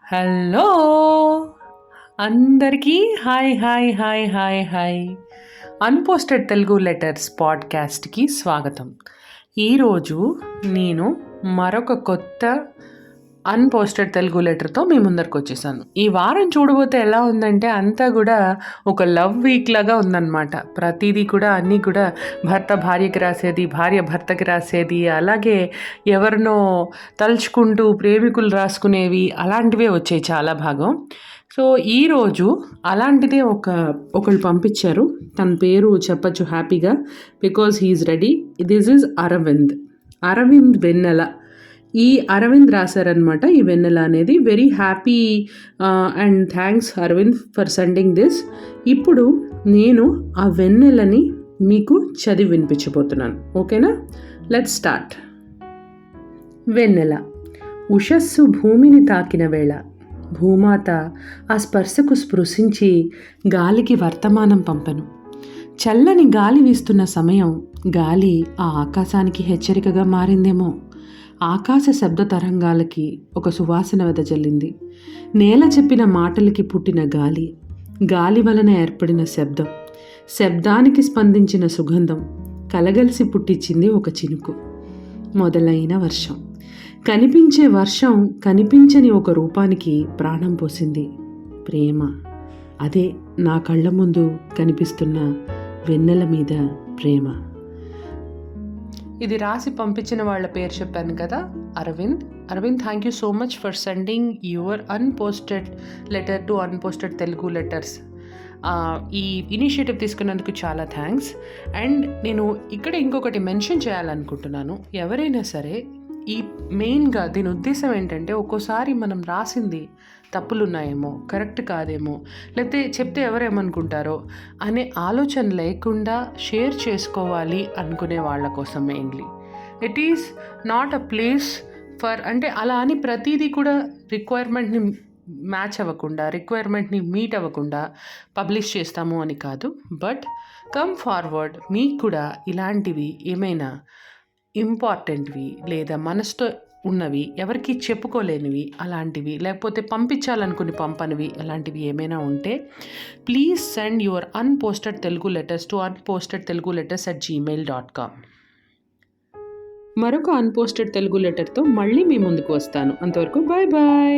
Hello! అందరికీ hi hi hi hi hi. Unposted Telugu letters పాడ్‌కాస్ట్‌కి స్వాగతం. ఈరోజు నేను మరొక కొత్త అన్‌పోస్టెడ్ తెలుగు లెటర్‌తో మీ ముందరకొచ్చేసాను. ఈ వారం చూడబోతే ఎలా ఉందంటే అంతా గూడా ఒక లవ్ వీక్ లాగా ఉందనమాట. ప్రతీదీ కూడా అన్నీ కూడా భర్త భార్యకి రాసేది, భార్య భర్తకి రాసేది, అలాగే ఎవరినో తలుచుకుంటూ ప్రేమికులు రాసుకునేవి అలాంటివే వచ్చాయి చాలా భాగం. సో, ఈరోజు అలాంటిదే ఒకళ్ళు పంపించారు. తన పేరు చెప్పొచ్చు హ్యాపీగా because he is ready. This is Aravind. Aravind Vennela. ఈ అరవింద్ రాశారనమాట ఈ వెన్నెల అనేది. Very happy and thanks Aravind for sending this. ఇప్పుడు నేను ఆ వెన్నెలని మీకు చదివి వినిపించబోతున్నాను. ఓకేనా? Let's start. వెన్నెల. ఉషస్సు భూమిని తాకిన వేళ భూమాత ఆ స్పర్శకు స్పృశించి గాలికి వర్తమానం పంపెను. చల్లని గాలి వీస్తున్న సమయం గాలి ఆ ఆకాశానికి హెచ్చరికగా మారిందేమో. ఆకాశ శబ్ద తరంగాలకి ఒక సువాసన వెదజల్లింది. నేల చెప్పిన మాటలకి పుట్టిన గాలి, గాలి వలన ఏర్పడిన శబ్దం, శబ్దానికి స్పందించిన సుగంధం కలగలిసి పుట్టించింది ఒక చినుకు. మొదలైన వర్షం. కనిపించే వర్షం కనిపించని ఒక రూపానికి ప్రాణం పోసింది. ప్రేమ. అదే నా కళ్ళ ముందు కనిపిస్తున్న వెన్నెల మీద ప్రేమ. ఇది రాసి పంపించిన వాళ్ళ పేరు చెప్పాను కదా, Aravind. Aravind, thank you so much for sending your unposted letter to unposted Telugu letters. ఈ ఇనిషియేటివ్ తీసుకున్నందుకు చాలా థ్యాంక్స్. అండ్ నేను ఇక్కడ ఇంకొకటి మెన్షన్ చేయాలనుకుంటున్నాను. ఎవరైనా సరే మెయిన్గా దీని ఉద్దేశం ఏంటంటే, ఒక్కోసారి మనం రాసింది తప్పులున్నాయేమో, కరెక్ట్ కాదేమో, లేకపోతే చెప్తే ఎవరేమనుకుంటారో అనే ఆలోచన లేకుండా షేర్ చేసుకోవాలి అనుకునే వాళ్ళ కోసం mainly. It is not a place for, అంటే అలా అని ప్రతిదీ కూడా రిక్వైర్మెంట్ని మ్యాచ్ అవ్వకుండా, రిక్వైర్మెంట్ని మీట్ అవ్వకుండా పబ్లిష్ చేస్తాము అని కాదు. బట్ కమ్ ఫార్వర్డ్, మీకు కూడా ఇలాంటివి ఏమైనా ఇంపార్టెంట్వి లేదా మనసుతో ఉన్నవి, ఎవరికి చెప్పుకోలేనివి అలాంటివి, లేకపోతే పంపించాలనుకుని పంపనివి అలాంటివి ఏమైనా ఉంటే please send your unposted Telugu letters to unpostedteluguletters@gmail.com. మరొక అన్‌పోస్టెడ్ తెలుగు లెటర్తో మళ్ళీ మీ ముందుకు వస్తాను. అంతవరకు బాయ్ బాయ్.